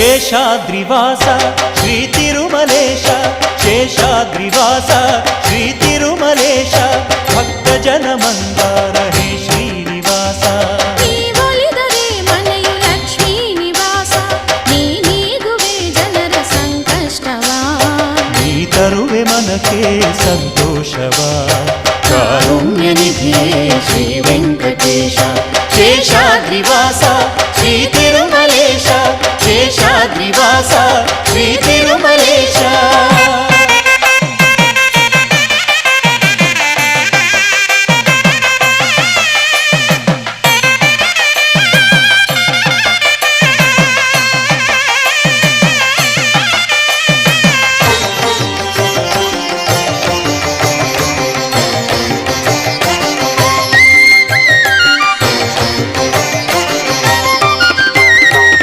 ಶೇಷಾದ್ರಿವಾಸ ಶ್ರೀ ತಿರುಮಲೇಶ ಶೇಷಾದ್ರಿವಾಸ ಶ್ರೀ ತಿರುಮಲೇಶ ಭಕ್ತ ಜನ ಮಂದಾರ ಹೇ ಶ್ರೀನಿವಾಸ ನೀವೊಲಿದರೆ ಮನೆಯು ಲಕ್ಷ್ಮೀ ನಿವಾಸ ನೀ ನೀಗುವೆ ಜನರ ಸಂಕಷ್ಟವ ನೀ ತರುವೆ ಮನಕ್ಕೆ ಸಂತೋಷವ